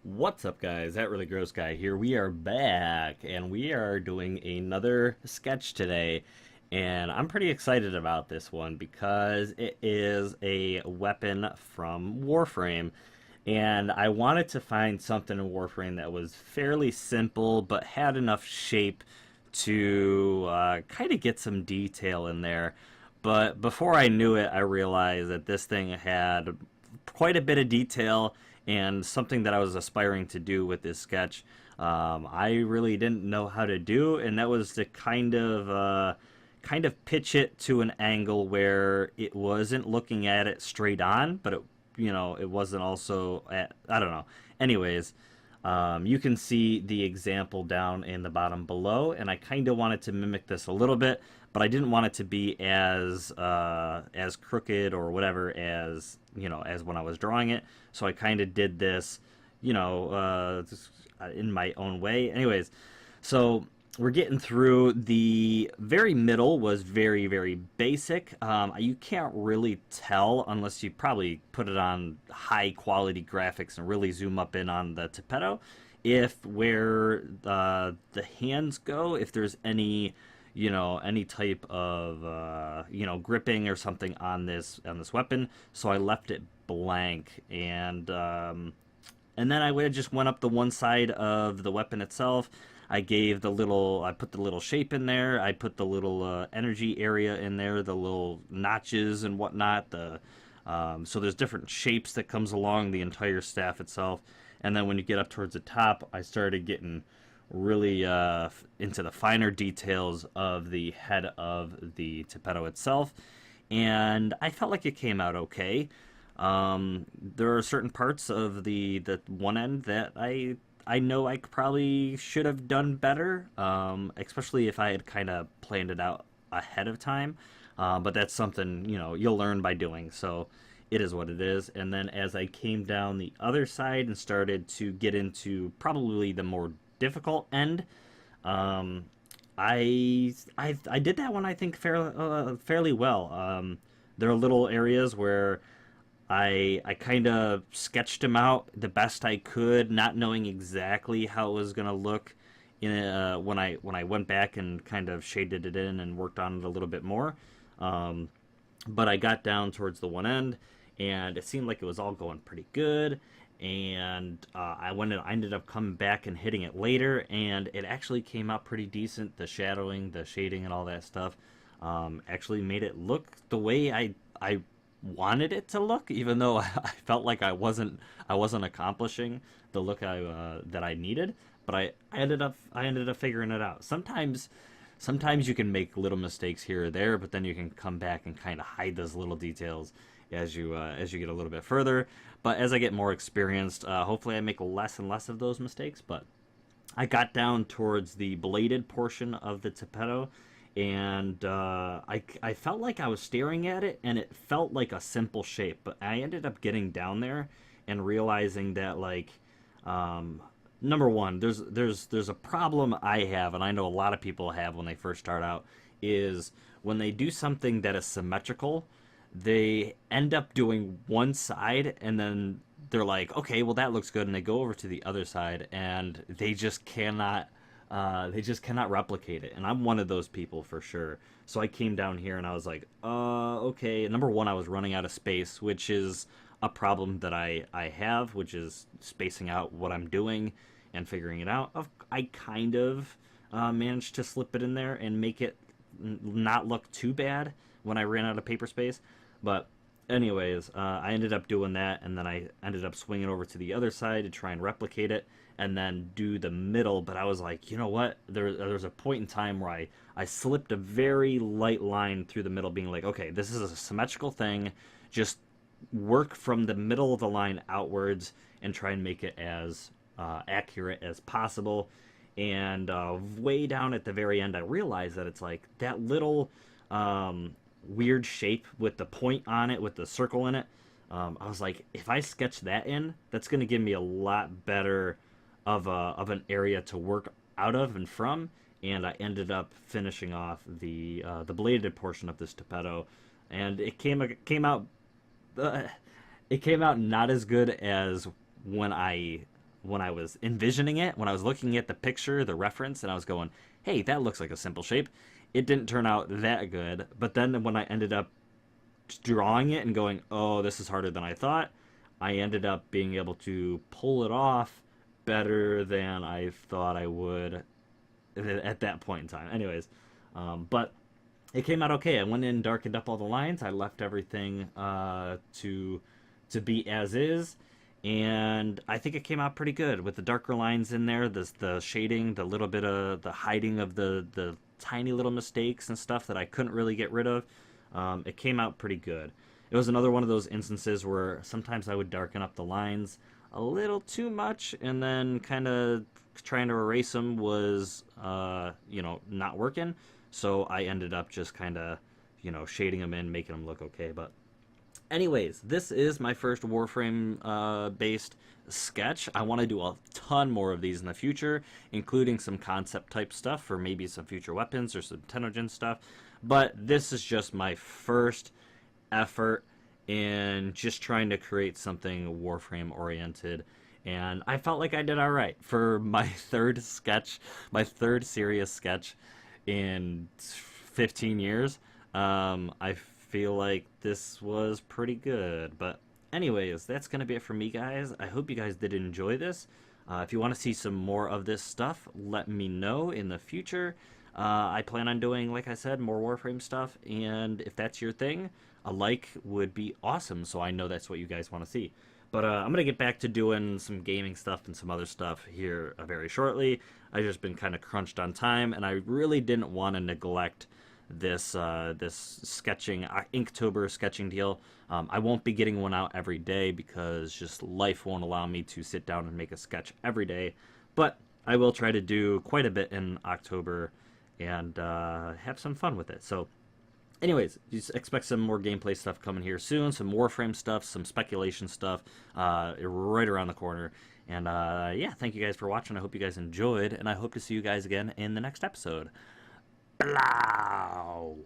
What's up, guys? That really gross guy here. We are back, and we are doing another sketch today. And I'm pretty excited about this one because it is a weapon from Warframe. And I wanted to find something in Warframe that was fairly simple but had enough shape to kind of get some detail in there. But before I knew it, I realized that this thing had quite a bit of detail and something that I was aspiring to do with this sketch. I really didn't know how to do, and that was to kind of pitch it to an angle where it wasn't looking at it straight on, but it wasn't also at, I don't know. Anyways, you can see the example down in the bottom below, and I kind of wanted to mimic this a little bit, but I didn't want it to be as crooked or whatever as as when I was drawing it. So I kind of did this, just in my own way. Anyways, so we're getting through. The very middle was very, very basic. You can't really tell unless you probably put it on high quality graphics and really zoom up in on the Tipedo if where the hands go, if there's any type of gripping or something on this weapon. So I left it blank, and then I just went up the one side of the weapon itself. I put the little shape in there. I put the little energy area in there, the little notches and whatnot. So there's different shapes that comes along the entire staff itself. And then when you get up towards the top, I started getting really into the finer details of the head of the Tipedo itself. And I felt like it came out okay. There are certain parts of the one end that I know I probably should have done better, especially if I had kind of planned it out ahead of time. But that's something you'll learn by doing. So it is what it is. And then as I came down the other side and started to get into probably the more difficult end, I did that one I think fairly well. There are little areas where I kind of sketched him out the best I could, not knowing exactly how it was gonna look when I went back and kind of shaded it in and worked on it a little bit more. But I got down towards the one end, and it seemed like it was all going pretty good. And I ended up coming back and hitting it later, and it actually came out pretty decent. The shadowing, the shading, and all that stuff actually made it look the way I wanted it to look, even though I felt like I wasn't accomplishing the look that I needed. But I ended up figuring it out. Sometimes you can make little mistakes here or there, but then you can come back and kind of hide those little details as you get a little bit further. But as I get more experienced, hopefully I make less and less of those mistakes. But I got down towards the bladed portion of the Tipedo, and I felt like I was staring at it, and it felt like a simple shape. But I ended up getting down there and realizing that, like, number one, there's a problem I have, and I know a lot of people have when they first start out, is when they do something that is symmetrical, they end up doing one side, and then they're like, okay, well that looks good, and they go over to the other side, and they just cannot replicate it. And I'm one of those people for sure. So I came down here and I was like, okay. Number one, I was running out of space, which is a problem that I have, which is spacing out what I'm doing and figuring it out. I kind of managed to slip it in there and make it not look too bad when I ran out of paper space. But anyways, I ended up doing that, and then I ended up swinging over to the other side to try and replicate it and then do the middle. But I was like, you know what? There's a point in time where I slipped a very light line through the middle, being like, okay, this is a symmetrical thing. Just work from the middle of the line outwards and try and make it as accurate as possible. And way down at the very end, I realized that it's like that little weird shape with the point on it, with the circle in it. I was like, if I sketch that in, that's going to give me a lot better of an area to work out of and from. And I ended up finishing off the bladed portion of this Tipedo, and it came out not as good as when I when I was envisioning it, when I was looking at the picture, the reference, and I was going, hey, that looks like a simple shape. It didn't turn out that good. But then when I ended up drawing it and going, oh, this is harder than I thought, I ended up being able to pull it off better than I thought I would at that point in time. Anyways, but it came out okay. I went in, darkened up all the lines. I left everything to be as is, and I think it came out pretty good with the darker lines in there. The shading, the little bit of the hiding of the tiny little mistakes and stuff that I couldn't really get rid of. It came out pretty good. It was another one of those instances where sometimes I would darken up the lines a little too much, and then kind of trying to erase them was, not working. So I ended up just kind of, shading them in, making them look okay. But anyways, this is my first Warframe based sketch. I want to do a ton more of these in the future, including some concept type stuff for maybe some future weapons or some Tenogen stuff. But this is just my first effort in just trying to create something Warframe oriented. And I felt like I did all right for my third sketch, my third serious sketch in 15 years. I feel like this was pretty good. But anyways, that's going to be it for me, guys. I hope you guys did enjoy this. If you want to see some more of this stuff, let me know in the future. I plan on doing, like I said, more Warframe stuff. And if that's your thing, a like would be awesome, so I know that's what you guys want to see. But I'm going to get back to doing some gaming stuff and some other stuff here very shortly. I've just been kind of crunched on time, and I really didn't want to neglect this sketching, Inktober sketching deal. I won't be getting one out every day because just life won't allow me to sit down and make a sketch every day. But I will try to do quite a bit in October and have some fun with it. So anyways, just expect some more gameplay stuff coming here soon, some Warframe stuff, some speculation stuff right around the corner. And yeah, thank you guys for watching. I hope you guys enjoyed, and I hope to see you guys again in the next episode. Blow!